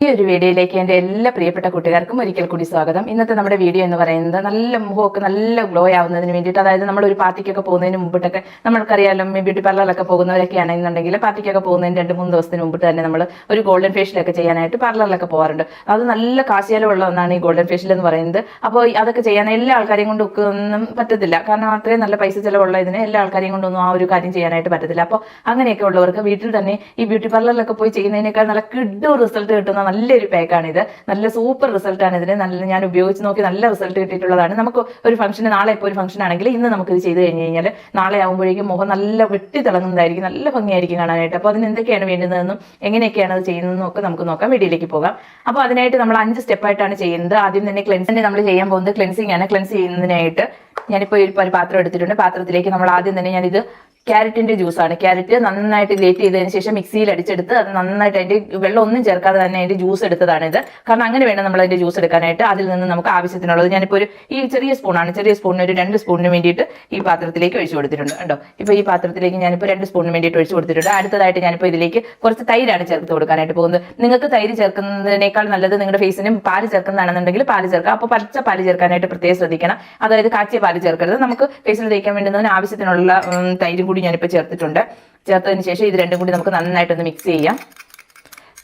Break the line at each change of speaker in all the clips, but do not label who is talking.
ഈ ഒരു വീഡിയോയിലേക്ക് എൻ്റെ എല്ലാ പ്രിയപ്പെട്ട കൂട്ടുകാർക്കും ഒരിക്കൽ കൂടി സ്വാഗതം. ഇന്നത്തെ നമ്മുടെ വീഡിയോ എന്ന് പറയുന്നത് നല്ല മുഖമൊക്കെ നല്ല ഗ്ലോ ആവുന്നതിന് വേണ്ടിയിട്ട്, അതായത് നമ്മൾ ഒരു പാർട്ടിക്കൊക്കെ പോകുന്നതിന് മുമ്പിട്ടൊക്കെ നമ്മൾക്കറിയാലോ, ബ്യൂട്ടി പാർലറിലൊക്കെ പോകുന്നവരൊക്കെ ആണെന്നുണ്ടെങ്കിൽ പാർട്ടിക്കൊക്കെ പോകുന്നതിന് 2-3 ദിവസത്തിന് മുമ്പിട്ട് തന്നെ നമ്മൾ ഒരു ഗോൾഡൻ ഫേഷ്യലൊക്കെ ചെയ്യാനായിട്ട് പാർലറിലൊക്കെ പോകാറുണ്ട്. അത് നല്ല കാശിയാലുള്ള ഒന്നാണ് ഈ ഗോൾഡൻ ഫേഷ്യൽ എന്ന് പറയുന്നത്. അപ്പോൾ അതൊക്കെ ചെയ്യാൻ എല്ലാ ആൾക്കാരെയും കൊണ്ട് ഒന്നും പറ്റത്തില്ല, കാരണം അത്രയും നല്ല പൈസ ചിലവുള്ള ഇതിന് എല്ലാ ആൾക്കാരെയും കൊണ്ടൊന്നും ആ ഒരു കാര്യം ചെയ്യാനായിട്ട് പറ്റത്തില്ല. അപ്പോൾ അങ്ങനെയൊക്കെ ഉള്ളവർക്ക് വീട്ടിൽ തന്നെ ഈ ബ്യൂട്ടി പാർലറിലൊക്കെ പോയി ചെയ്യുന്നതിനേക്കാൾ നല്ല കിഡു റിസൾട്ട് കിട്ടുന്ന നല്ലൊരു പാക്കാണിത്. നല്ല സൂപ്പർ റിസൾട്ടാണ് ഇതിന്. ഞാൻ ഉപയോഗിച്ച് നോക്കി നല്ല റിസൾട്ട് കിട്ടിയിട്ടുള്ളതാണ്. നമുക്ക് ഒരു ഫംഗ്ഷന്, നാളെ ഇപ്പോൾ ഒരു ഫംഗ്ഷൻ ആണെങ്കിൽ ഇന്ന് നമുക്കിത് ചെയ്ത് കഴിഞ്ഞ് കഴിഞ്ഞാൽ നാളെ ആകുമ്പോഴേക്കും മുഖം നല്ല വെട്ടി തിളങ്ങുന്നതായിരിക്കും, നല്ല ഭംഗിയായിരിക്കും കാണാനായിട്ട്. അപ്പോൾ അതിന് എന്തൊക്കെയാണ് വേണ്ടുന്നതെന്നും എങ്ങനെയൊക്കെയാണ് അത് ചെയ്യുന്നതെന്നും ഒക്കെ നമുക്ക് നോക്കാം. വീഡിയോയിലേക്ക് പോകാം. അപ്പോൾ അതിനായിട്ട് നമ്മൾ 5 സ്റ്റെപ്പായിട്ടാണ് ചെയ്യുന്നത്. ആദ്യം തന്നെ ക്ലെൻസിങ് നമ്മൾ ചെയ്യാൻ പോകുന്നത് ക്ലെൻസിങ് ആണ്. ക്ലെൻസ് ചെയ്യുന്നതിനായിട്ട് ഞാനിപ്പോൾ ഒരു പാത്രം എടുത്തിട്ടുണ്ട്. പാത്രത്തിലേക്ക് നമ്മൾ ആദ്യം തന്നെ ഞാനിത് ക്യാരറ്റിന്റെ ജ്യൂസാണ്. ക്യാരറ്റ് നന്നായിട്ട് ഗ്രേറ്റ് ചെയ്തതിന് ശേഷം മിക്സിയിൽ അടിച്ചെടുത്ത് അത് നന്നായിട്ട് അതിന്റെ വെള്ളം ഒന്നും ചേർക്കാതെ തന്നെ അതിന്റെ ജ്യൂസ് എടുത്തതാണിത്. കാരണം അങ്ങനെ വേണം നമ്മൾ അതിന്റെ ജ്യൂസ് എടുക്കാനായിട്ട്. അതിൽ നിന്ന് നമുക്ക് ആവശ്യത്തിനുള്ളത് ഞാനിപ്പോൾ ഈ ചെറിയ സ്പൂണാണ്, ചെറിയ സ്പൂണിന് ഒരു 2 സ്പൂണിന് വേണ്ടിയിട്ട് ഈ പാത്രത്തിലേക്ക് ഒഴിച്ചു കൊടുത്തിട്ടുണ്ട് കേട്ടോ. ഇപ്പോൾ ഈ പാത്രത്തിലേക്ക് ഞാനിപ്പോൾ 2 സ്പൂണിന് വേണ്ടിയിട്ട് ഒഴിച്ചു കൊടുത്തിട്ടുണ്ട്. അടുത്തതായിട്ട് ഞാനിപ്പോൾ ഇതിലേക്ക് കുറച്ച് തൈരാണ് ചേർത്ത് കൊടുക്കാനായിട്ട് പോകുന്നത്. നിങ്ങൾക്ക് തൈര് ചേർക്കുന്നതിനേക്കാൾ നല്ലത് നിങ്ങളുടെ ഫേസിന് പാല് ചേർക്കുന്നതാണെന്നുണ്ടെങ്കിൽ പാല് ചേർക്കാം. അപ്പോൾ പച്ച പാല് ചേർക്കാനായിട്ട് പ്രത്യേകം ശ്രദ്ധിക്കണം. അതായത് കാച്ചിയ പാല് ചേർക്കരുത്. നമുക്ക് ഫേസിൽ തേക്കാൻ വേണ്ടുന്നതിന് ആവശ്യത്തിനുള്ള തൈരും കൂടി ഞാനിപ്പോൾ ചേർത്തിട്ടുണ്ട്. ചേർത്തതിന് ശേഷം ഇത് രണ്ടും കൂടി നമുക്ക് നന്നായിട്ടൊന്ന് മിക്സ് ചെയ്യാം.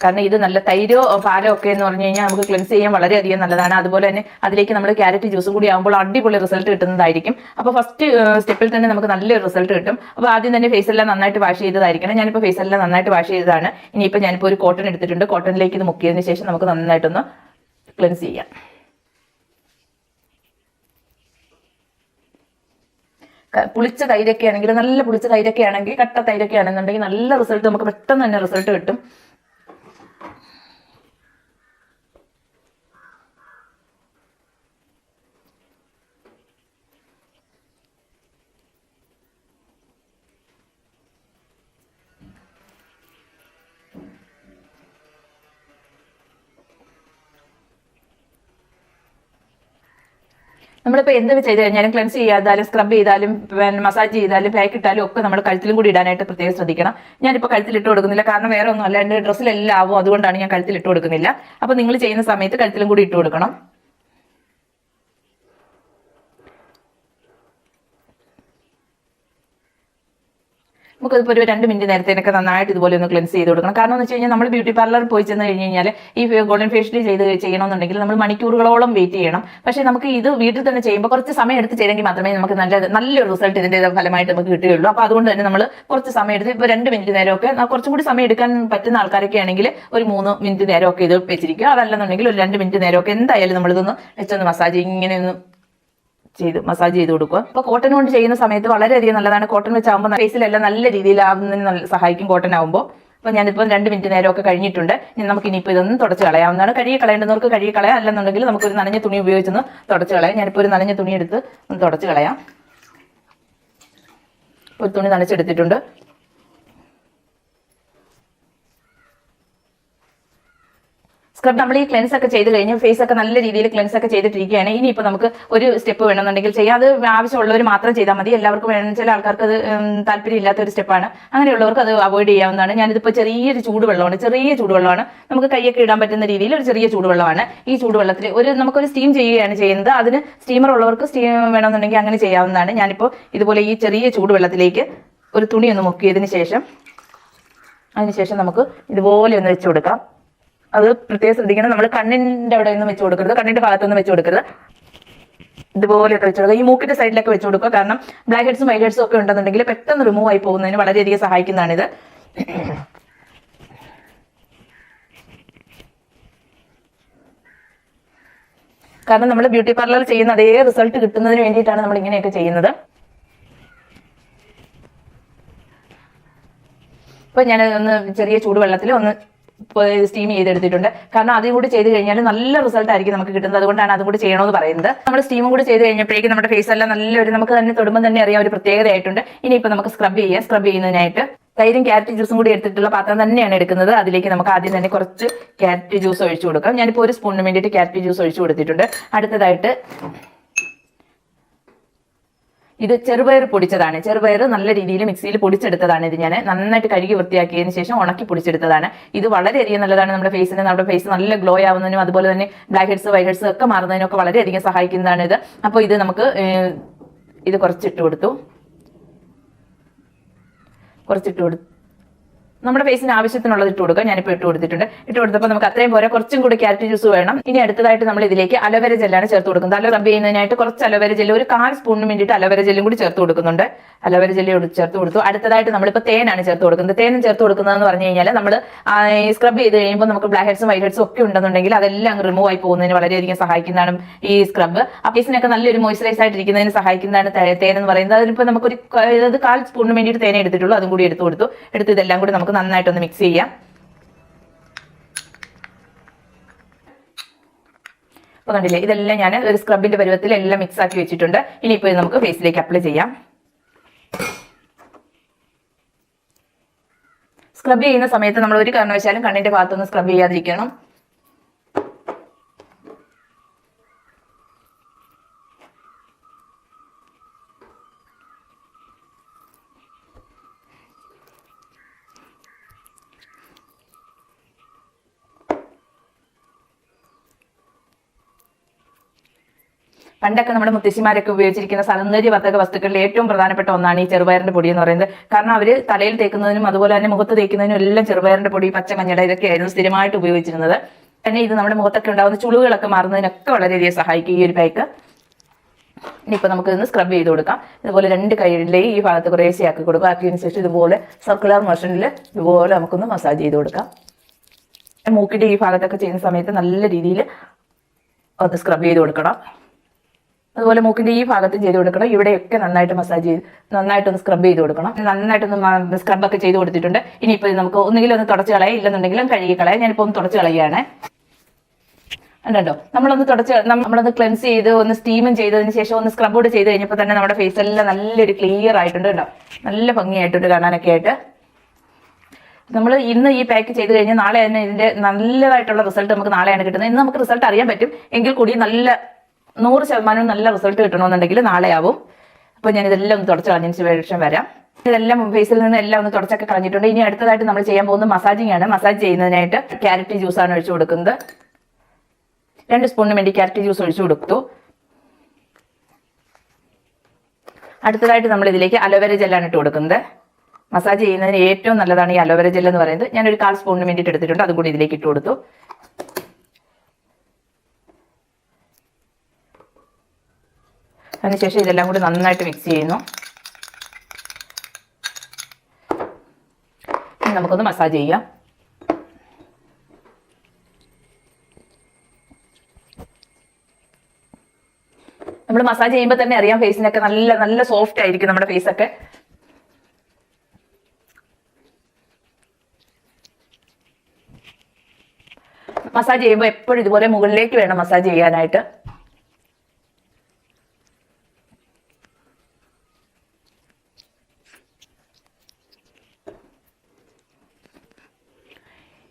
കാരണം ഇത് നല്ല തൈരോ പാലോ ഒക്കെ എന്ന് പറഞ്ഞു കഴിഞ്ഞാൽ നമുക്ക് ക്ലെൻസ് ചെയ്യാൻ വളരെയധികം നല്ലതാണ്. അതുപോലെ തന്നെ അതിലേക്ക് നമ്മൾ ക്യാരറ്റ് ജ്യൂസും കൂടി ആകുമ്പോൾ അടിപൊളി റിസൾട്ട് കിട്ടുന്നതായിരിക്കും. അപ്പോൾ ഫസ്റ്റ് സ്റ്റെപ്പിൽ തന്നെ നമുക്ക് നല്ലൊരു റിസൾട്ട് കിട്ടും. അപ്പോൾ ആദ്യം തന്നെ ഫേസെല്ലാം നന്നായിട്ട് വാഷ് ചെയ്തതായിരിക്കണം. ഞാനിപ്പോൾ ഫേസെല്ലാം നന്നായിട്ട് വാഷ് ചെയ്തതാണ്. ഇനിയിപ്പോൾ ഞാനിപ്പോൾ ഒരു കോട്ടൺ എടുത്തിട്ടുണ്ട്. കോട്ടണിലേക്ക് ഇത് മുക്കിയതിന് ശേഷം നമുക്ക് നന്നായിട്ടൊന്ന് ക്ലെൻസ് ചെയ്യാം. പുളിച്ച തൈരൊക്കെ ആണെങ്കിൽ, നല്ല പുളിച്ച തൈരൊക്കെ ആണെങ്കിൽ, കട്ട തൈരൊക്കെ ആണെന്നുണ്ടെങ്കിൽ നല്ല റിസൾട്ട്, നമുക്ക് പെട്ടെന്ന് തന്നെ റിസൾട്ട് കിട്ടും. നമ്മളിപ്പോൾ എന്ത് ചെയ്ത് കഴിഞ്ഞാലും ക്ലെൻസ് ചെയ്താലും സ്ക്രബ് ചെയ്താലും മസാജ് ചെയ്താലും പാക്ക് ഇട്ടാലും ഒക്കെ നമ്മൾ കഴുത്തിലും കൂടി ഇടാനായിട്ട് പ്രത്യേകം ശ്രദ്ധിക്കണം. ഞാനിപ്പോൾ കഴുത്തിലിട്ട് കൊടുക്കുന്നില്ല, കാരണം വേറെ ഒന്നും അല്ല, എൻ്റെ ഡ്രസ്സിലെല്ലാം ആവും, അതുകൊണ്ടാണ് ഞാൻ കഴുത്തിലിട്ട് കൊടുക്കുന്നില്ല. അപ്പോൾ നിങ്ങൾ ചെയ്യുന്ന സമയത്ത് കഴുത്തിലും കൂടി ഇട്ട് കൊടുക്കണം. നമുക്കതിപ്പോൾ ഒരു 2 മിനിറ്റ് നേരത്തേനൊക്കെ നന്നായിട്ട് ഇതുപോലെ ഒന്ന് ക്ലെൻസ് ചെയ്ത് കൊടുക്കണം. കാരണം എന്ന് വെച്ച് കഴിഞ്ഞാൽ നമ്മൾ ബ്യൂട്ടി പാർലറിൽ പോയി ചെന്ന് കഴിഞ്ഞ് കഴിഞ്ഞാൽ ഈ ഗോൾഡൻ ഫേഷ്യൽ ചെയ്യണമെന്നുണ്ടെങ്കിൽ നമ്മൾ മണിക്കൂറുകളോളം വെയിറ്റ് ചെയ്യണം. പക്ഷേ നമുക്ക് ഇത് വീട്ടിൽ തന്നെ ചെയ്യുമ്പോൾ കുറച്ച് സമയം എടുത്ത് ചെയ്തെങ്കിൽ മാത്രമേ നമുക്ക് നല്ലൊരു റിസൾട്ട് ഇതിൻ്റെ ഫലമായിട്ട് നമുക്ക് കിട്ടുകയുള്ളൂ. അപ്പോൾ അതുകൊണ്ട് തന്നെ നമ്മൾ കുറച്ച് സമയം എടുത്ത് ഇപ്പോൾ 2 മിനിറ്റ് നേരമൊക്കെ, കുറച്ചും കൂടി സമയം എടുക്കാൻ പറ്റുന്ന ആൾക്കാരൊക്കെ ആണെങ്കിൽ ഒരു 3 മിനിറ്റ് നേരമൊക്കെ ഇത് വെച്ചിരിക്കുക. അതല്ലെന്നുണ്ടെങ്കിൽ ഒരു 2 മിനിറ്റ് നേരമൊക്കെ എന്തായാലും നമ്മളിതൊന്ന് വെച്ചൊന്ന് മസാജ് ചെയ്ത് കൊടുക്കുക. അപ്പോൾ കോട്ടൺ കൊണ്ട് ചെയ്യുന്ന സമയത്ത് വളരെയധികം നല്ലതാണ്. കോട്ടൺ വെച്ചാകുമ്പോൾ ഫേസിലെല്ലാം നല്ല രീതിയിലാവുന്നതിന് സഹായിക്കും കോട്ടൺ ആകുമ്പോൾ. അപ്പോൾ ഞാനിപ്പോൾ 2 മിനിറ്റ് നേരമൊക്കെ കഴിഞ്ഞിട്ടുണ്ട്. നമുക്ക് ഇനിയിപ്പോൾ ഇതൊന്നും തുടച്ച് കളയാവുന്നതാണ്. കഴുകി കളയേണ്ടവർക്ക് കഴുകി കളയാം, അല്ലെന്നുണ്ടെങ്കിൽ നമുക്കൊരു നനഞ്ഞ തുണി ഉപയോഗിച്ചൊന്ന് തുടച്ച് കളയാം. ഞാനിപ്പോൾ ഒരു നനഞ്ഞ തുണി എടുത്ത് ഒന്ന് തുടച്ച് കളയാം. ഒരു തുണി നനച്ചെടുത്തിട്ടുണ്ട്. സ്ക്രബ് നമ്മൾ ഈ ക്ലെൻസ് ഒക്കെ ചെയ്ത് കഴിഞ്ഞ് ഫേസ് ഒക്കെ നല്ല രീതിയിൽ ക്ലെൻസ് ഒക്കെ ചെയ്തിട്ടിരിക്കുകയാണ്. ഇനിയിപ്പോൾ നമുക്ക് ഒരു സ്റ്റെപ്പ് വേണമെന്നുണ്ടെങ്കിൽ ചെയ്യാം. അത് ആവശ്യമുള്ളവർ മാത്രം ചെയ്താൽ മതി. എല്ലാവർക്കും വേണം, ചില ആൾക്കാർക്ക് അത് താല്പര്യം ഇല്ലാത്ത ഒരു സ്റ്റെപ്പാണ്. അങ്ങനെയുള്ളവർക്ക് അത് അവോയ്ഡ് ചെയ്യാവുന്നതാണ്. ഞാനിതിപ്പോൾ ചെറിയ ചൂടുവെള്ളമാണ്, നമുക്ക് കൈയൊക്കെ ഇടാൻ പറ്റുന്ന രീതിയിൽ ഒരു ചെറിയ ചൂടുവെള്ളമാണ്. ഈ ചൂടുവെള്ളത്തിൽ നമുക്കൊരു സ്റ്റീം ചെയ്യുകയാണ് ചെയ്യുന്നത്. അതിന് സ്റ്റീമർ ഉള്ളവർക്ക് സ്റ്റീം വേണമെന്നുണ്ടെങ്കിൽ അങ്ങനെ ചെയ്യാവുന്നതാണ്. ഞാനിപ്പോൾ ഇതുപോലെ ഈ ചെറിയ ചൂടുവെള്ളത്തിലേക്ക് ഒരു തുണി ഒന്ന് മുക്കിയതിന് ശേഷം നമുക്ക് ഇതുപോലെ ഒന്ന് വെച്ച് കൊടുക്കാം. അത് പ്രത്യേകം ശ്രദ്ധിക്കണം. നമ്മൾ കണ്ണിന്റെ അവിടെ ഒന്നും വെച്ച് കൊടുക്കരുത്, കണ്ണിന്റെ ഭാഗത്തൊന്നും വെച്ച് കൊടുക്കരുത്. ഇതുപോലെയൊക്കെ വെച്ച് കൊടുക്കുക. ഈ മൂക്കിന്റെ സൈഡിലൊക്കെ വെച്ച് കൊടുക്കുക. കാരണം ബ്ലാക്ക് ഹെഡ്സും വൈറ്റ് ഹെഡ്സും ഒക്കെ ഉണ്ടെന്നുണ്ടെങ്കിൽ പെട്ടെന്ന് റിമൂവ് ആയി പോകുന്നതിന് വളരെയധികം സഹായിക്കുന്നതാണിത്. കാരണം നമ്മൾ ബ്യൂട്ടി പാർലറിൽ ചെയ്യുന്ന അതേ റിസൾട്ട് കിട്ടുന്നതിന് വേണ്ടിയിട്ടാണ് നമ്മൾ ഇങ്ങനെയൊക്കെ ചെയ്യുന്നത്. ഇപ്പൊ ഞാൻ ഒന്ന് ചെറിയ ചൂടുവെള്ളത്തിൽ ഒന്ന് സ്റ്റീം ചെയ്തെടുത്തിട്ടുണ്ട്. കാരണം അതും കൂടി ചെയ്ത് കഴിഞ്ഞാൽ നല്ല റിസൾട്ട് ആയിരിക്കും നമുക്ക് കിട്ടുന്നത്. അതുകൊണ്ടാണ് അതും കൂടി ചെയ്യണമെന്ന് പറയുന്നത്. നമ്മൾ സ്റ്റീമും കൂടി ചെയ്ത് കഴിഞ്ഞപ്പോഴേക്കും നമ്മുടെ ഫേസ് എല്ലാം നല്ലൊരു, നമുക്ക് തന്നെ തൊടുമ്പോൾ തന്നെ അറിയാം, ഒരു പ്രത്യേകതയായിട്ടുണ്ട്. ഇനിയിപ്പോൾ നമുക്ക് സ്ക്രബ് ചെയ്യുന്നതിനായിട്ട് തൈരും ക്യാരറ്റ് ജ്യൂസും കൂടി എടുത്തിട്ടുള്ള പാത്രം തന്നെയാണ് എടുക്കുന്നത്. അതിലേക്ക് നമുക്ക് ആദ്യം തന്നെ കുറച്ച് ക്യാരറ്റ് ജ്യൂസ് ഒഴിച്ചു കൊടുക്കാം. ഞാനിപ്പോൾ 1 സ്പൂണിന് വേണ്ടിയിട്ട് ക്യാരറ്റ് ജ്യൂസ് ഒഴിച്ചു കൊടുത്തിട്ടുണ്ട്. അടുത്തതായിട്ട് ഇത് ചെറുപയർ പൊടിച്ചതാണ്. ചെറുപയർ നല്ല രീതിയിൽ മിക്സിയിൽ പൊടിച്ചെടുത്തതാണ്. ഇത് ഞാൻ നന്നായിട്ട് കഴുകി വൃത്തിയാക്കിയതിന് ശേഷം ഉണക്കി പൊടിച്ചെടുത്തതാണ്. ഇത് വളരെയധികം നല്ലതാണ് നമ്മുടെ ഫേസിന്. നമ്മുടെ ഫേസ് നല്ല ഗ്ലോ ആവുന്നതിനും അതുപോലെ തന്നെ ബ്ലാക്ക് ഹെഡ്സ് വൈറ്റ് ഹെഡ്സ് ഒക്കെ മാറുന്നതിനും ഒക്കെ വളരെയധികം സഹായിക്കുന്നതാണ് ഇത്. അപ്പോൾ ഇത് നമുക്ക് ഇത് കുറച്ചിട്ട് കൊടുത്തു. നമ്മുടെ ഫേസിന് ആവശ്യത്തിനുള്ളത് ഇട്ട് കൊടുക്കുക. ഞാനിപ്പോൾ ഇട്ട് കൊടുത്തിട്ടുണ്ട്. ഇട്ട് കൊടുത്തപ്പോൾ നമുക്ക് അത്രയും പോരാ, കുറച്ചും കൂടി ക്യാരറ്റ് ജ്യൂസ് വേണം. ഇനി അടുത്തതായിട്ട് നമ്മൾ ഇതിലേക്ക് അലോവേര ജെല്ലാണ് ചേർത്ത് കൊടുക്കുന്നത്. അല്ല റബ് ചെയ്യുന്നതിനായിട്ട് കുറച്ച് അലോവേര ജെല്ല്, ഒരു 1/4 സ്പൂണിന് വേണ്ടിയിട്ട് അലോവേര ജെല്ലും കൂടി ചേർത്ത് കൊടുക്കുന്നുണ്ട്. അലോവേര ജെല്ല് ചേർത്ത് കൊടുത്തു. അടുത്തതായിട്ട് നമ്മളിപ്പോൾ തേനാണ് ചേർത്ത് കൊടുക്കുന്നത്. തേനും ചേർത്ത് കൊടുക്കുന്നതെന്ന് പറഞ്ഞു കഴിഞ്ഞാൽ നമ്മൾ സ്ക്രബ് ചെയ്ത് കഴിയുമ്പോൾ നമുക്ക് ബ്ലാക്ക് ഹെഡ്സും വൈറ്റ് ഹെഡ്സും ഒക്കെ ഉണ്ടെന്നുണ്ടെങ്കിൽ അതെല്ലാം റിമൂവ് ആയി പോകുന്നതിന് വളരെയധികം സഹായിക്കുന്നതാണ് ഈ സ്ക്രബ്. ആ ഫേസിനൊക്കെ നല്ലൊരു മോയ്സ്ചറൈസ് ആയിട്ടിരിക്കുന്നതിന് സഹായിക്കുന്നതാണ് തേൻ എന്ന് പറയുന്നത്. അതിനിപ്പോൾ നമുക്കൊരു 1/4 സ്പൂണിന് വേണ്ടിയിട്ട് തേനെ എടുത്തിട്ടുള്ളൂ. അതും കൂടി എടുത്ത് കൊടുത്തു. ഇതെല്ലാം കൂടി നമുക്ക് നന്നായിട്ടൊന്ന് മിക്സ് ചെയ്യാം. അപ്പൊ കണ്ടില്ലേ, ഇതെല്ലാം ഞാൻ ഒരു സ്ക്രബിന്റെ പരുവത്തിൽ എല്ലാം മിക്സ് ആക്കി വെച്ചിട്ടുണ്ട്. ഇനിയിപ്പോൾ ഇത് നമുക്ക് ഫേസിലേക്ക് അപ്ലൈ ചെയ്യാം. സ്ക്രബ് ചെയ്യുന്ന സമയത്ത് നമ്മൾ ഒരു കാരണവശാലും കണ്ണിന്റെ ഭാഗത്തൊന്നും സ്ക്രബ് ചെയ്യാതിരിക്കണം. പണ്ടൊക്കെ നമ്മുടെ മുത്തശ്ശിമാരൊക്കെ ഉപയോഗിച്ചിരിക്കുന്ന സൗന്ദര്യവർദ്ധക വസ്തുക്കളിൽ ഏറ്റവും പ്രധാനപ്പെട്ട ഒന്നാണ് ഈ ചെറുപയറിന്റെ പൊടി എന്ന് പറയുന്നത്. കാരണം അവർ തലയിൽ തേക്കുന്നതിനും അതുപോലെ തന്നെ മുഖത്ത് തേക്കുന്നതിനും എല്ലാം ചെറുപയറിന്റെ പൊടി, പച്ചമഞ്ഞൾ ഇതൊക്കെയായിരുന്നു സ്ഥിരമായിട്ട് ഉപയോഗിച്ചിരുന്നത്. തന്നെ ഇത് നമ്മുടെ മുഖത്തൊക്കെ ഉണ്ടാകുന്ന ചുളിവുകളൊക്കെ മാറുന്നതിനൊക്കെ വളരെയധികം സഹായിക്കും ഈ ഒരു പാക്ക്. ഇനിയിപ്പോൾ നമുക്ക് ഇന്ന് സ്ക്രബ് ചെയ്ത് കൊടുക്കാം. ഇതുപോലെ 2 കൈയിലെയും ഈ ഭാഗത്ത് കുറേശ്ശെ ആക്കി കൊടുക്കുക. ആക്കിയതിനു ശേഷം ഇതുപോലെ സർക്കുലർ മോഷനിൽ ഇതുപോലെ നമുക്കൊന്ന് മസാജ് ചെയ്ത് കൊടുക്കാം. മൂക്കിന്റെ ഈ ഭാഗത്തൊക്കെ ചെയ്യുന്ന സമയത്ത് നല്ല രീതിയിൽ ഒന്ന് സ്ക്രബ് ചെയ്ത് കൊടുക്കണം. അതുപോലെ മൂക്കിന്റെ ഈ ഭാഗത്തും ചെയ്ത് കൊടുക്കണം. ഇവിടെയൊക്കെ നന്നായിട്ട് മസാജ് ചെയ്ത് നന്നായിട്ടൊന്ന് സ്ക്രബ് ചെയ്ത് കൊടുക്കണം. നന്നായിട്ടൊന്ന് സ്ക്രബൊക്കെ ചെയ്ത് കൊടുത്തിട്ടുണ്ട്. ഇനിയിപ്പോൾ നമുക്ക് ഒന്നുകിൽ ഒന്ന് തുടച്ച് കളയാം, ഇല്ലെന്നുണ്ടെങ്കിലും കഴുകി കളയാം. ഞാനിപ്പോൾ ഒന്ന് തുടച്ച് കളയുകയാണ്. ഉണ്ടോ, നമ്മളൊന്ന് ക്ലെൻസ് ചെയ്ത് ഒന്ന് സ്റ്റീമും ചെയ്തതിന് ശേഷം ഒന്ന് സ്ക്രബ് കൂടെ ചെയ്ത് കഴിഞ്ഞപ്പോൾ തന്നെ നമ്മുടെ ഫേസ് എല്ലാം നല്ലൊരു ക്ലിയർ ആയിട്ടുണ്ട്. കേട്ടോ, നല്ല ഭംഗിയായിട്ടുണ്ട് കാണാനൊക്കെ ആയിട്ട്. നമ്മൾ ഇന്ന് ഈ പാക്ക് ചെയ്ത് കഴിഞ്ഞാൽ നാളെ തന്നെ ഇതിന്റെ നല്ലതായിട്ടുള്ള റിസൾട്ട് നമുക്ക് നാളെയാണ് കിട്ടുന്നത്. ഇന്ന് നമുക്ക് റിസൾട്ട് അറിയാൻ പറ്റും, എങ്കിൽ കൂടി 100% നല്ല റിസൾട്ട് കിട്ടണമെന്നുണ്ടെങ്കിൽ നാളെ ആവും. അപ്പോൾ ഞാൻ ഇതെല്ലാം ഒന്ന് തുടച്ച് കളഞ്ഞതിന് ശേഷം വരാം. ഇതെല്ലാം ഫേസിൽ നിന്ന് എല്ലാം ഒന്ന് തുടച്ചൊക്കെ കളഞ്ഞിട്ടുണ്ട്. ഇനി അടുത്തതായിട്ട് നമ്മൾ ചെയ്യാൻ പോകുന്നത് മസാജിങ് ആണ്. മസാജ് ചെയ്യുന്നതിനായിട്ട് ക്യാരറ്റ് ജ്യൂസാണ് ഒഴിച്ചു കൊടുക്കുന്നത്. 2 സ്പൂണിന് വേണ്ടി ക്യാരറ്റ് ജ്യൂസ് ഒഴിച്ചു കൊടുത്തു. അടുത്തതായിട്ട് നമ്മൾ ഇതിലേക്ക് അലോവേര ജെല്ലാണ് ഇട്ട് കൊടുക്കുന്നത്. മസാജ് ചെയ്യുന്നതിന് ഏറ്റവും നല്ലതാണ് ഈ അലോവേര ജെൽ എന്ന് പറയുന്നത്. ഞാനൊരു 1/4 സ്പൂണിന് വേണ്ടിയിട്ട് എടുത്തിട്ടുണ്ട്. അതും കൂടി ഇതിലേക്ക് ഇട്ട് കൊടുത്തു. അതിനുശേഷം ഇതെല്ലാം കൂടി നന്നായിട്ട് മിക്സ് ചെയ്യുന്നു. ഇനി നമുക്കൊന്ന് മസാജ് ചെയ്യാം. നമ്മൾ മസാജ് ചെയ്യുമ്പോൾ തന്നെ അറിയാം ഫേസിനൊക്കെ നല്ല സോഫ്റ്റ് ആയിരിക്കും നമ്മുടെ ഫേസൊക്കെ. മസാജ് ചെയ്യുമ്പോൾ എപ്പോഴും ഇതുപോലെ മുകളിലേക്ക് വേണം മസാജ് ചെയ്യാനായിട്ട്.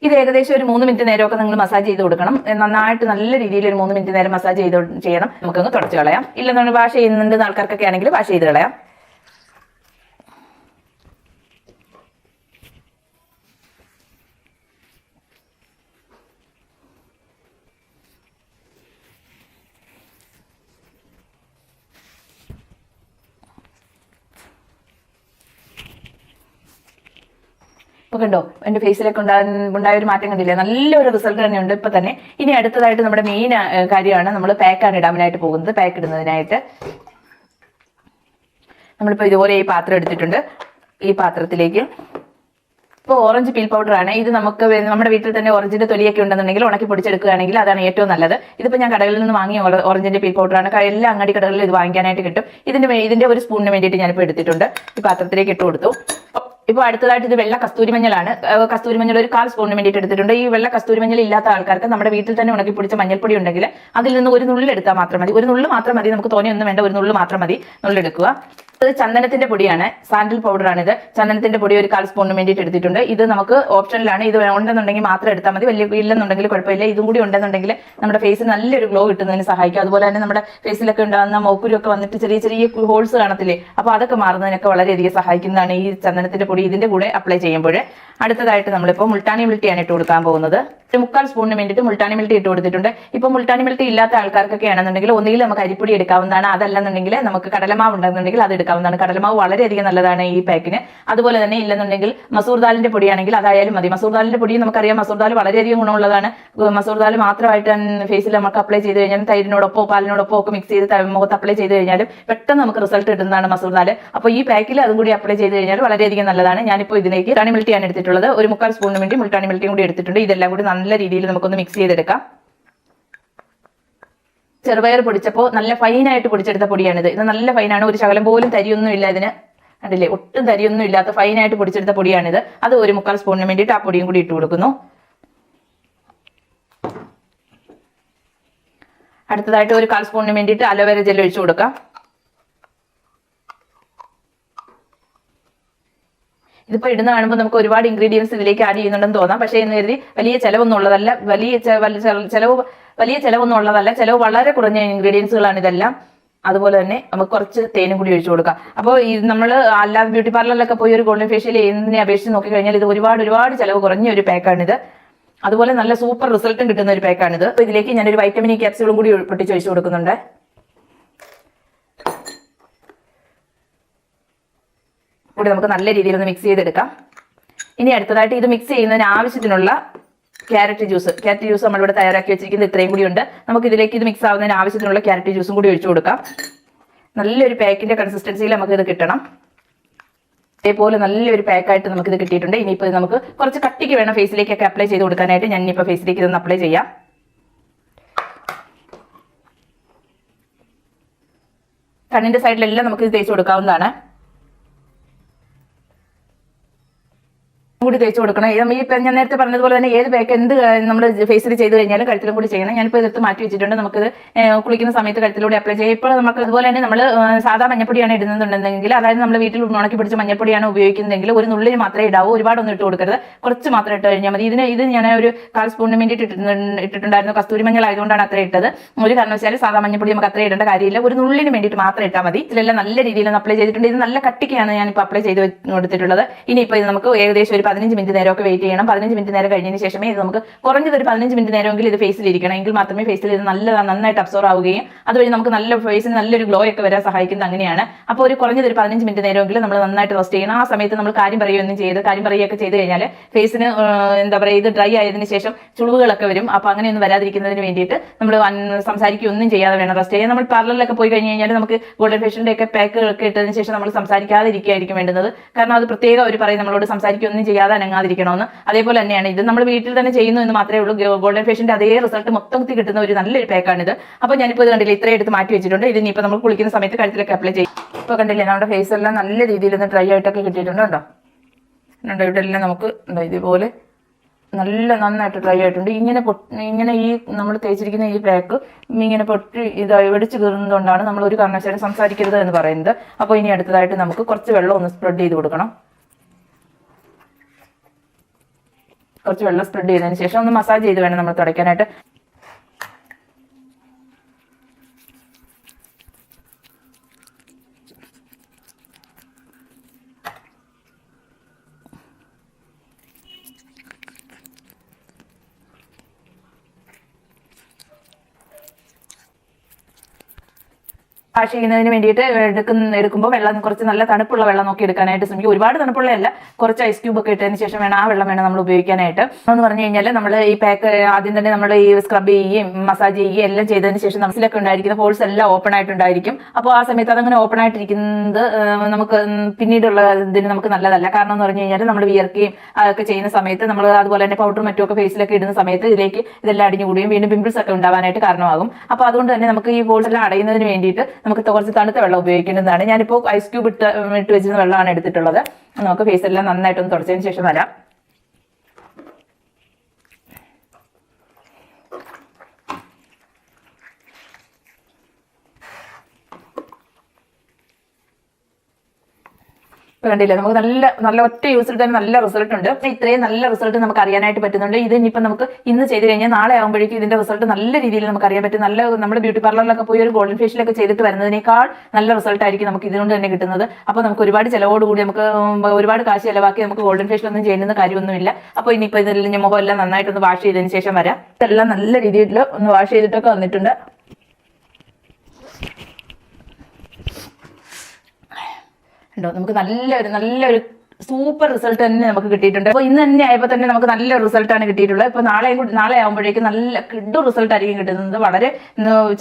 ഇത് ഏകദേശം ഒരു 3 മിനിറ്റ് നേരമൊക്കെ നിങ്ങൾ മസാജ് ചെയ്ത് കൊടുക്കണം. നന്നായിട്ട് നല്ല രീതിയിൽ ഒരു 3 മിനിറ്റ് നേരം മസാജ് ചെയ്യണം. നമുക്കൊന്ന് തുടച്ച് കളയാം. ഇല്ലെന്നുണ്ടെങ്കിൽ വാഷ് ചെയ്യുന്നുണ്ട് ആൾക്കാർക്കൊക്കെ ആണെങ്കിൽ വാഷ് ചെയ്ത് കളയാം. ഇപ്പോൾ കണ്ടോ, എൻ്റെ ഫേസിലേക്ക് ഉണ്ടായ ഒരു മാറ്റം കണ്ടില്ലേ? നല്ലൊരു റിസൾട്ട് തന്നെയുണ്ട് ഇപ്പം തന്നെ. ഇനി അടുത്തതായിട്ട് നമ്മുടെ മെയിൻ കാര്യമാണ് നമ്മൾ പാക്കാണ് ഇടാനായിട്ട് പോകുന്നത്. പാക്ക് ഇടുന്നതിനായിട്ട് നമ്മളിപ്പോൾ ഇതുപോലെ ഈ പാത്രം എടുത്തിട്ടുണ്ട്. ഈ പാത്രത്തിലേക്ക് ഇപ്പോൾ ഓറഞ്ച് പീൽ പൗഡർ ആണ്. ഇത് നമുക്ക് നമ്മുടെ വീട്ടിൽ തന്നെ ഓറഞ്ചിന്റെ തൊലിയൊക്കെ ഉണ്ടെന്നുണ്ടെങ്കിൽ ഉണക്കി പൊടിച്ചെടുക്കുകയാണെങ്കിൽ അതാണ് ഏറ്റവും നല്ലത്. ഇതിപ്പോൾ ഞാൻ കടകളിൽ നിന്ന് വാങ്ങിയ ഓറഞ്ചിന്റെ പീൽ പൗഡർ ആണ്. എല്ലാ അങ്ങാടി കടകളിലും ഇത് വാങ്ങിക്കാനായിട്ട് കിട്ടും. ഇതിന്റെ 1 സ്പൂണിന് വേണ്ടിയിട്ട് ഞാനിപ്പോൾ എടുത്തിട്ടുണ്ട്. ഈ പാത്രത്തിലേക്ക് ഇട്ട് കൊടുത്തു. ഇപ്പോൾ അടുത്തതായിട്ട് ഇത് വെള്ള കസ്തൂരിമഞ്ഞളാണ്. കസ്തൂരിമഞ്ഞൾ ഒരു 1/4 സ്പൂണിന് വേണ്ടിയിട്ട് എടുത്തിട്ടുണ്ട്. ഈ വെള്ള കസ്തൂരിമഞ്ഞൾ ഇല്ലാത്ത ആൾക്കാർക്ക് നമ്മുടെ വീട്ടിൽ തന്നെ ഉണക്കി പൊടിച്ച മഞ്ഞൾപ്പൊടി ഉണ്ടെങ്കിൽ അതിൽ നിന്ന് 1 നുള്ളി എടുത്താൽ മാത്രം മതി. 1 നുള്ളി മാത്രം മതി, നമുക്ക് തോനെയൊന്നും വേണ്ട. 1 നുള്ളി മാത്രം മതി നുള്ളെടുക്കുക. ഇത് ചന്ദനത്തിന്റെ പൊടിയാണ്, സാൻഡൽ പൗഡർ ആണ്. ഇത് ചന്ദനത്തിന്റെ പൊടി ഒരു 1/4 സ്പൂണിന് വേണ്ടിയിട്ട് എടുത്തിട്ടുണ്ട്. ഇത് നമുക്ക് ഓപ്ഷനിലാണ്. ഇത് ഉണ്ടെന്നുണ്ടെങ്കിൽ മാത്രം എടുത്താൽ മതി, വലിയ ഇല്ലെന്നുണ്ടെങ്കിൽ കുഴപ്പമില്ല. ഇതും കൂടി ഉണ്ടെന്നുണ്ടെങ്കിൽ നമ്മുടെ ഫേസിന് നല്ലൊരു ഗ്ലോ കിട്ടുന്നതിന് സഹായിക്കും. അതുപോലെ തന്നെ നമ്മുടെ ഫേസിലൊക്കെ ഉണ്ടാകുന്ന മോക്കുരൊക്കെ വന്നിട്ട് ചെറിയ ചെറിയ ഹോൾസ് കാണത്തില്ലേ, അപ്പോൾ അതൊക്കെ മാറുന്നതിനൊക്കെ വളരെയധികം സഹായിക്കുന്നതാണ് ഈ ചന്ദനത്തിന്റെ പൊടി ഇതിന്റെ കൂടെ അപ്ലൈ ചെയ്യുമ്പോൾ. അടുത്തതായിട്ട് നമ്മളിപ്പോൾ മുൾട്ടാനി മിൽട്ടിയാണ് ഇട്ട് കൊടുക്കാൻ പോകുന്നത്. ഒരു 3/4 സ്പൂണിന് വേണ്ടിയിട്ട് മുൾട്ടാനി മിൽട്ടി ഇട്ട് കൊടുത്തിട്ടുണ്ട്. ഇപ്പോൾ മുൾട്ടാനി മിൽട്ടി ഇല്ലാത്ത ആൾക്കാർക്കൊക്കെ ആണെന്നുണ്ടെങ്കിൽ ഒന്നുകിൽ നമുക്ക് അരിപ്പൊടി എടുക്കാവുന്നതാണ്, അതല്ലെന്നുണ്ടെങ്കിൽ നമുക്ക് കടലമാവ് ഉണ്ടെന്നുണ്ടെങ്കിൽ അത് എടുക്കാവുന്നതാണ്. കടലമാവ് വളരെയധികം നല്ലതാണ് ഈ പാക്കിന്. അതുപോലെ തന്നെ ഇല്ലെന്നുണ്ടെങ്കിൽ മസൂർ ദാലിന്റെ പൊടിയാണെങ്കിൽ അതായാലും മതി. മസൂർ ദാലിന്റെ പൊടി നമുക്കറിയാം, മസൂർ ദാൽ വളരെയധികം ഗുണമുള്ളതാണ്. മസൂർ ദാൽ മാത്രമായിട്ട് ഫേസിൽ നമുക്ക് അപ്ലൈ ചെയ്ത് കഴിഞ്ഞാൽ തൈരിനോടൊപ്പം പാലിനോടൊപ്പം ഒക്കെ മിക്സ് ചെയ്ത് മുഖത്ത് അപ്ലൈ ചെയ്ത് കഴിഞ്ഞാലും പെട്ടെന്ന് നമുക്ക് റിസൾട്ട് കിട്ടുന്നതാണ് മസൂർ ദാൽ. അപ്പോൾ ഈ പാക്കിൽ അതും കൂടി അപ്ലൈ ചെയ്ത് കഴിഞ്ഞാൽ വളരെയധികം നല്ലതാണ്. ഞാനിപ്പോൾ ഇതിലേക്ക് മുൾട്ടാനി മിൽട്ടിയാണ് എടുത്തിട്ടുള്ളത്. ഒരു 3/4 സ്പൂണിന് വേണ്ടി മുൾട്ടാനി മിൽട്ടിയും കൂടി എടുത്തിട്ടുണ്ട്. ഇതെല്ലാം കൂടി നല്ല രീതിയിൽ നമുക്കൊന്ന് മിക്സ് ചെയ്തെടുക്കാം. ചെറുപയർ പൊടിച്ചപ്പോൾ നല്ല ഫൈനായിട്ട് പൊടിച്ചെടുത്ത പൊടിയാണിത്. ഇത് നല്ല ഫൈനാണ്, ഒരു ശകലം പോലും തരിയൊന്നും ഇല്ല ഇതിന്, കണ്ടില്ലേ, ഒട്ടും തരിയൊന്നും ഇല്ലാത്ത ഫൈനായിട്ട് പൊടിച്ചെടുത്ത പൊടിയാണിത്. അത് ഒരു 3/4 സ്പൂണിന് വേണ്ടിയിട്ട് ആ പൊടിയും കൂടി ഇട്ട് കൊടുക്കുന്നു. അടുത്തതായിട്ട് ഒരു 1/4 സ്പൂണിന് വേണ്ടിയിട്ട് അലോവേര ജെൽ ഒഴിച്ചു കൊടുക്കാം. ഇതിപ്പോൾ ഇടുന്ന കാണുമ്പോൾ നമുക്ക് ഒരുപാട് ഇൻഗ്രീഡിയൻസ് ഇതിലേക്ക് ആഡ് ചെയ്യുന്നുണ്ടെന്ന് തോന്നാം. പക്ഷേ എന്ന് കരുതി വലിയ ചിലവൊന്നും ഉള്ളതല്ല, വലിയ ചിലവൊന്നും ഉള്ളതല്ല. ചിലവ് വളരെ കുറഞ്ഞ ഇൻഗ്രീഡിയൻസുകളാണ് ഇതെല്ലാം. അതുപോലെ തന്നെ നമുക്ക് കുറച്ച് തേനും കൂടി ഒഴിച്ചു കൊടുക്കാം. അപ്പോൾ ഇത് നമ്മൾ അല്ലാതെ ബ്യൂട്ടി പാർലറിലൊക്കെ പോയി ഒരു ഗോൾഡൻ ഫേഷ്യൽ ചെയ്യുന്നതിനെ അപേക്ഷിച്ച് നോക്കിക്കഴിഞ്ഞാൽ ഇത് ഒരുപാട് ചിലവ് കുറഞ്ഞ ഒരു പാക്കാണിത്. അതുപോലെ നല്ല സൂപ്പർ റിസൾട്ടും കിട്ടുന്ന ഒരു പാക്കാണിത്. അപ്പോൾ ഇതിലേക്ക് ഞാനൊരു വൈറ്റമിൻ ഇ ക്യാപ്സ്യൂളും കൂടി പൊട്ടിച്ചൊഴിച്ചു കൊടുക്കുന്നുണ്ട്. കൂടി നമുക്ക് നല്ല രീതിയിൽ ഒന്ന് മിക്സ് ചെയ്തെടുക്കാം. ഇനി അടുത്തതായിട്ട് ഇത് മിക്സ് ചെയ്യുന്നതിന് ആവശ്യത്തിനുള്ള ക്യാരറ്റ് ജ്യൂസ് നമ്മളിവിടെ തയ്യാറാക്കി വെച്ചിരിക്കുന്നത് ഇത്രയും കൂടി ഉണ്ട്. നമുക്ക് ഇതിലേക്ക് ഇത് മിക്സ് ആവുന്നതിന് ആവശ്യത്തിനുള്ള ക്യാരറ്റ് ജ്യൂസും കൂടി ഒഴിച്ചു കൊടുക്കാം. നല്ലൊരു പാക്കിന്റെ കൺസിസ്റ്റൻസിയിൽ നമുക്ക് ഇത് കിട്ടണം. അതേപോലെ നല്ലൊരു പാക്കായിട്ട് നമുക്കിത് കിട്ടിയിട്ടുണ്ട്. ഇനിയിപ്പോൾ നമുക്ക് കുറച്ച് കട്ടിക്ക് വേണം ഫേസിലേക്കൊക്കെ അപ്ലൈ ചെയ്ത് കൊടുക്കാനായിട്ട്. ഞാൻ ഇനിയിപ്പോൾ ഫേസിലേക്ക് ഇതൊന്ന് അപ്ലൈ ചെയ്യാം. കണ്ണിന്റെ സൈഡിലെല്ലാം നമുക്ക് ഇത് തേച്ച് കൊടുക്കാവുന്നതാണ്. കൂടി തേച്ച് കൊടുക്കണം. ഈ ഞാൻ നേരത്തെ പറഞ്ഞതുപോലെ തന്നെ ഏത് പാക്ക് എന്ത് നമ്മൾ ഫേസിൽ ചെയ്ത് കഴിഞ്ഞാലും കഴുത്തിലും കൂടി ചെയ്യണം. ഞാനിപ്പോൾ ഇതെടുത്ത് മാറ്റി വെച്ചിട്ടുണ്ട്. നമുക്കിത് കുളിക്കുന്ന സമയത്ത് കഴുത്തിലൂടെ അപ്ലൈ ചെയ്യാം. ഇപ്പോൾ നമുക്ക് അതുപോലെ തന്നെ നമ്മൾ സാധാ മഞ്ഞപ്പൊടിയാണ് ഇടുന്നുണ്ടെങ്കിൽ, അതായത് നമ്മൾ വീട്ടിൽ ഉണക്കി പിടിച്ച മഞ്ഞപ്പൊടിയാണ് ഉപയോഗിക്കുന്നതെങ്കിൽ ഒരു നുള്ളിന് മാത്രമേ ഇടാവൂ, ഒരുപാടൊന്നും ഇട്ട് കൊടുക്കരുത്. കുറച്ച് മാത്രം ഇട്ട് കഴിഞ്ഞാൽ മതി. ഇത് ഞാൻ ഒരു 1/4 സ്പൂണിന് വേണ്ടിയിട്ട് ഇട്ടിട്ടുണ്ടായിരുന്നു. കസ്തൂരി മഞ്ഞൾ ആയതുകൊണ്ടാണ് അത്ര ഇട്ടത്. ഒരു കാരണവശാലും സാധാ മഞ്ഞപ്പൊടി നമുക്ക് അത്ര ഇടേണ്ട കാര്യമില്ല. ഒരു നുള്ളിന് വേണ്ടിയിട്ട് മാത്രം ഇട്ടാൽ മതി. ഇതിലെല്ലാം നല്ല രീതിയിൽ ഒന്ന് അപ്ലൈ ചെയ്തിട്ടുണ്ട്. ഇത് നല്ല കട്ടിക്കാണ് ഞാനിപ്പോൾ അപ്ലൈ ചെയ്ത് കൊടുത്തിട്ടുള്ളത്. ഇനിയിപ്പോൾ ഇത് നമുക്ക് ഏകദേശം ഒരു 15 മിനിറ്റ് നേരമൊക്കെ വെയിറ്റ് ചെയ്യണം. 15 മിനിറ്റ് നേരം കഴിഞ്ഞതിന് ശേഷമേ ഇത് നമുക്ക് കുറഞ്ഞത് ഒരു 15 മിനിറ്റ് നേരമെങ്കിൽ ഇത് ഫേസിൽ ഇരിക്കണം. എങ്കിൽ മാത്രമേ ഫേസിൽ ഇത് നന്നായിട്ട് അബ്സോർവ് ആവുകയും അതുവഴി നമുക്ക് നല്ല ഫേസിന് നല്ലൊരു ഗ്ലോ ഒക്കെ വരാൻ സഹായിക്കുന്നത് അങ്ങനെയാണ്. അപ്പോൾ ഒരു കുറഞ്ഞത് ഒരു 15 മിനിറ്റ് നേരമെങ്കിലും നമ്മൾ നന്നായിട്ട് റെസ്റ്റ് ചെയ്യണം. ആ സമയത്ത് നമ്മൾ കാര്യം പറയുകയൊക്കെ ചെയ്ത് കഴിഞ്ഞാൽ ഫേസിന് എന്താ പറയുക, ഇത് ഡ്രൈ ആയതിനു ശേഷം ചുളിവുകളൊക്കെ വരും. അപ്പോൾ അങ്ങനെയൊന്നും വരാതിരിക്കുന്നതിന് വേണ്ടിയിട്ട് നമ്മൾ സംസാരിക്കുകയൊന്നും ചെയ്യാതെ വേണം റെസ്റ്റ് ചെയ്യാൻ. നമ്മൾ പാർലറിലൊക്കെ പോയി കഴിഞ്ഞ് കഴിഞ്ഞാൽ നമുക്ക് ഗോൾഡൻ ഫേഷ്യലിന്റെ ഒക്കെ പാക്കുകളൊക്കെ ഇട്ടതിന് ശേഷം നമ്മൾ സംസാരിക്കാതിരിക്കുകയായിരിക്കും വേണ്ടുന്നത്. കാരണം അത് പ്രത്യേകം അവർ പറയും നമ്മളോട് സംസാരിക്കുകയൊന്നും ചെയ്യാതെ അനങ്ങാതിരിക്കണമെന്ന്. അതേപോലെ തന്നെയാണ് ഇത് നമ്മൾ വീട്ടിൽ തന്നെ ചെയ്യുന്നു എന്ന് മാത്രമേ ഉള്ളൂ. ഗോൾഡൻ ഫേഷ്യലിന്റെ അതേ റിസൾട്ട് മൊത്തത്തിൽ കിട്ടുന്ന ഒരു നല്ലൊരു പാക്കാണിത്. അപ്പോൾ ഞാനിപ്പോൾ ഇത് കണ്ടില്ല, ഇത്രയും എടുത്ത് മാറ്റി വെച്ചിട്ടുണ്ട്. ഇതിനിപ്പോൾ നമ്മൾ കുളിക്കുന്ന സമയത്ത് കഴുത്തിലൊക്കെ അപ്ലൈ ചെയ്യും. ഇപ്പോൾ കണ്ടില്ലേ, നമ്മുടെ ഫേസ് എല്ലാം നല്ല രീതിയിൽ ഒന്ന് ഡ്രൈ ആയിട്ടൊക്കെ കിട്ടിയിട്ടുണ്ട്. കേട്ടോ, ഇവിടെ എല്ലാം നമുക്ക് ഇതുപോലെ നന്നായിട്ട് ഡ്രൈ ആയിട്ടുണ്ട്. ഇങ്ങനെ ഈ നമ്മൾ തേച്ചിരിക്കുന്ന ഈ പാക്ക് ഇങ്ങനെ പൊട്ടി വെടിച്ച് കീറുന്നതുകൊണ്ടാണ് നമ്മൾ ഒരു കാരണവശാലും സംസാരിക്കരുത് എന്ന് പറയുന്നത്. അപ്പോൾ ഇനി അടുത്തതായിട്ട് നമുക്ക് കുറച്ച് വെള്ളം ഒന്ന് സ്പ്രെഡ് ചെയ്ത് കൊടുക്കണം. കുറച്ച് വെള്ളം സ്പ്രെഡ് ചെയ്തതിന് ശേഷം ഒന്ന് മസാജ് ചെയ്ത് വേണം നമ്മൾ തുടയ്ക്കാനായിട്ട്. വാഷ് ചെയ്യുന്നതിന് വേണ്ടിയിട്ട് എടുക്കുമ്പോൾ വെള്ളം കുറച്ച് നല്ല തണുപ്പുള്ള വെള്ളം നോക്കി എടുക്കാനായിട്ട് ശ്രമിക്കും. ഒരുപാട് തണുപ്പുള്ളതല്ല, കുറച്ച് ഐസ് ക്യൂബ് ഒക്കെ ഇട്ടതിന് ശേഷം വേണം ആ വെള്ളം നമ്മൾ ഉപയോഗിക്കാനായിട്ട്. എന്ന് പറഞ്ഞു കഴിഞ്ഞാൽ നമ്മൾ ഈ പാക്ക് ആദ്യം തന്നെ നമ്മൾ ഈ സ്ക്രബ് ചെയ്യുകയും മസാജ് ചെയ്യുകയും എല്ലാം ചെയ്തതിന് ശേഷം മനസ്സിലൊക്കെ ഉണ്ടായിരിക്കുന്ന ഹോൾസ് എല്ലാം ഓപ്പൺ ആയിട്ടുണ്ടായിരിക്കും. അപ്പോൾ ആ സമയത്ത് അതങ്ങനെ ഓപ്പൺ ആയിട്ടിരിക്കുന്നത് നമുക്ക് പിന്നീടുള്ള ഇതിന് നമുക്ക് നല്ലതല്ല. കാരണം എന്ന് പറഞ്ഞു കഴിഞ്ഞാൽ നമ്മൾ വിയർക്കുകയും അതൊക്കെ ചെയ്യുന്ന സമയത്ത് നമ്മൾ അതുപോലെ തന്നെ പൗഡറും മറ്റുമൊക്കെ ഫേസിലൊക്കെ ഇടുന്ന സമയത്ത് ഇതിലേക്ക് ഇതെല്ലാം അടിഞ്ഞുകൂടിയും വീണ്ടും പിമ്പിൾസ് ഒക്കെ ഉണ്ടാവാനായിട്ട് കാരണമാകും. അപ്പോൾ അതുകൊണ്ട് തന്നെ നമുക്ക് ഈ ഹോൾസ് എല്ലാം അടയുന്നതിന് വേണ്ടിയിട്ട് നമുക്ക് കുറച്ച് തണുത്ത വെള്ളം ഉപയോഗിക്കേണ്ടതാണ്. ഞാനിപ്പോൾ ഐസ് ക്യൂബ് ഇട്ട് വെച്ചിരുന്ന വെള്ളമാണ് എടുത്തിട്ടുള്ളത്. നമുക്ക് ഫേസ് എല്ലാം നന്നായിട്ടൊന്ന് തുടച്ചതിന് ശേഷം വരാം. കണ്ടില്ലേ, നമുക്ക് നല്ല ഒറ്റ യൂസിൽ തന്നെ നല്ല റിസൾട്ട് ഉണ്ട്. ഇത്രയും നല്ല റിസൾട്ട് നമുക്ക് അറിയാനായിട്ട് പറ്റുന്നുണ്ട്. ഇത് ഇനിയിപ്പോൾ നമുക്ക് ഇന്ന് ചെയ്ത് കഴിഞ്ഞാൽ നാളെ ആകുമ്പോഴേക്കും ഇതിന്റെ റിസൾട്ട് നല്ല രീതിയിൽ നമുക്ക് അറിയാൻ പറ്റും. നമ്മുടെ ബ്യൂട്ടി പാർലറിലൊക്കെ പോയി ഒരു ഗോൾഡൻ ഫേഷ്യലൊക്കെ ചെയ്തിട്ട് വരുന്നതിനേക്കാൾ നല്ല റിസൾട്ട് ആയിരിക്കും നമുക്ക് ഇതുകൊണ്ട് തന്നെ കിട്ടുന്നത്. അപ്പോൾ നമുക്ക് ഒരുപാട് ചിലവോടുകൂടി നമുക്ക് ഒരുപാട് കാശ് ചിലവാക്കി നമുക്ക് ഗോൾഡൻ ഫേഷ്യൽ ഒന്നും ചെയ്യുന്ന കാര്യമൊന്നുമില്ല. അപ്പോൾ ഇനിയിപ്പോൾ ഇതിൽ മുഖം എല്ലാം നന്നായിട്ടൊന്ന് വാഷ് ചെയ്തതിന് ശേഷം വരാം. ഇതെല്ലാം നല്ല രീതിയിൽ ഒന്ന് വാഷ് ചെയ്തിട്ടൊക്കെ വന്നിട്ടുണ്ട്. ഉണ്ടോ, നമുക്ക് നല്ലൊരു സൂപ്പർ റിസൾട്ട് തന്നെ നമുക്ക് കിട്ടിയിട്ടുണ്ട്. അപ്പോൾ ഇന്ന് തന്നെ ആയപ്പോൾ തന്നെ നമുക്ക് നല്ല റിസൾട്ടാണ് കിട്ടിയിട്ടുള്ളത്. ഇപ്പോൾ നാളെ ആകുമ്പോഴേക്കും നല്ല കിഡു റിസൾട്ട് ആയിരിക്കും കിട്ടുന്നത്. വളരെ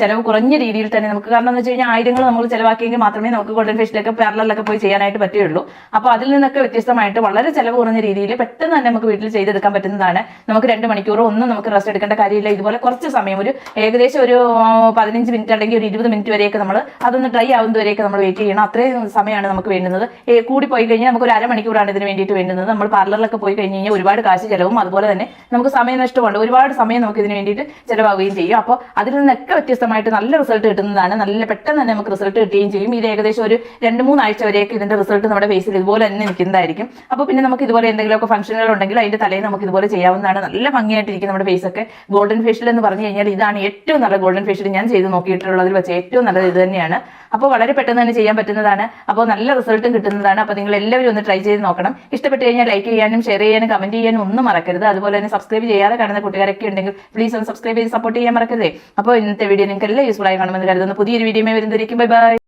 ചിലവ് കുറഞ്ഞ രീതിയിൽ തന്നെ നമുക്ക്, കാരണം എന്ന് വെച്ച് കഴിഞ്ഞാൽ ആയിരങ്ങൾ നമ്മൾ ചിലവാക്കിയെങ്കിൽ മാത്രമേ നമുക്ക് ഗോൾഡൻ ഫേഷ്യലൊക്കെ പാർലറിലൊക്കെ പോയി ചെയ്യാനായിട്ട് പറ്റുള്ളൂ. അപ്പോൾ അതിൽ നിന്നൊക്കെ വ്യത്യസ്തമായിട്ട് വളരെ ചിലവ് കുറഞ്ഞ രീതിയിൽ പെട്ടെന്ന് തന്നെ നമുക്ക് വീട്ടിൽ ചെയ്തെടുക്കാൻ പറ്റുന്നതാണ്. നമുക്ക് 2 മണിക്കൂറോ ഒന്നും നമുക്ക് റെസ്റ്റ് എടുക്കേണ്ട കാര്യമില്ല. ഇതുപോലെ കുറച്ച് സമയം, ഏകദേശം ഒരു 15 മിനിറ്റ് അല്ലെങ്കിൽ ഒരു 20 മിനിറ്റ് വരെയൊക്കെ നമ്മൾ അതൊന്ന് ഡ്രൈ ആവുന്നതുവരെയൊക്കെ നമ്മൾ വെയിറ്റ് ചെയ്യണം. അത്രയും സമയമാണ് നമുക്ക് വേണ്ടുന്നത്. കൂടി പോയി കഴിഞ്ഞാൽ നമുക്ക് ഒരു അരമണിക്കൂറാണ് ഇതിന് വേണ്ടിയിട്ട് വേണ്ടുന്നത്. നമ്മൾ പാർലറിലൊക്കെ പോയി കഴിഞ്ഞ് കഴിഞ്ഞാൽ ഒരുപാട് കാശ് ചിലവും അതുപോലെ തന്നെ നമുക്ക് സമയം നഷ്ടമുണ്ട്. ഒരുപാട് സമയം നമുക്ക് ഇതിന് വേണ്ടിയിട്ട് ചിലവാകുകയും ചെയ്യും. അപ്പോൾ അതിൽ നിന്നൊക്കെ വ്യത്യസ്തമായിട്ട് നല്ല റിസൾട്ട് കിട്ടുന്നതാണ്. നല്ല പെട്ടെന്ന് തന്നെ നമുക്ക് റിസൾട്ട് കിട്ടുകയും ചെയ്യും. ഇത് ഏകദേശം ഒരു 2-3 ആഴ്ച വരെയൊക്കെ ഇതിന്റെ റിസൾട്ട് നമ്മുടെ ഫേസിൽ ഇതുപോലെ തന്നെ നിൽക്കുന്നതായിരിക്കും. അപ്പോൾ പിന്നെ നമുക്ക് ഇതുപോലെ എന്തെങ്കിലുമൊക്കെ ഫംഗ്ഷനുകൾ ഉണ്ടെങ്കിൽ അതിന്റെ തലേന്ന് നമുക്ക് ഇതുപോലെ ചെയ്യാവുന്നതാണ്. നല്ല ഭംഗിയായിട്ടിരിക്കും നമ്മുടെ ഫേസൊക്കെ. ഗോൾഡൻ ഫേഷ്യൽ എന്ന് പറഞ്ഞു കഴിഞ്ഞാൽ ഇതാണ് ഏറ്റവും നല്ല ഗോൾഡൻ ഫേഷ്യൽ ഞാൻ ചെയ്ത് നോക്കിയിട്ടുള്ളതിൽ വെച്ച് ഏറ്റവും നല്ലത് ഇത് തന്നെയാണ്. അപ്പോൾ വളരെ പെട്ടെന്ന് തന്നെ ചെയ്യാൻ പറ്റുന്നതാണ്. അപ്പോൾ നല്ല റിസൾട്ടും കിട്ടുന്നതാണ്. അപ്പോൾ നിങ്ങൾ എല്ലാവരും ഒന്ന് ട്രൈ ചെയ്ത് നോക്കണം. ഇഷ്ടപ്പെട്ട് കഴിഞ്ഞാൽ ലൈക്ക് ചെയ്യാനും ഷെയർ ചെയ്യാനും കമന്റ് ചെയ്യാനും ഒന്നും മറക്കരുത്. അതുപോലെ തന്നെ സബ്സ്ക്രൈബ് ചെയ്യാതെ കാണുന്ന കൂട്ടുകാരൊക്കെ ഉണ്ടെങ്കിൽ പ്ലീസ് ഒന്ന് സബ്സ്ക്രൈബ് ചെയ്ത് സപ്പോർട്ട് ചെയ്യാൻ മറക്കരുത്. അപ്പോൾ ഇന്നത്തെ വീഡിയോ നിങ്ങൾക്ക് എല്ലാം യൂസ്ഫുൾ ആയി കാണുമെന്ന് കരുതുന്നു. പുതിയൊരു വീഡിയോ വരുന്നതായിരിക്കും. Bye bye.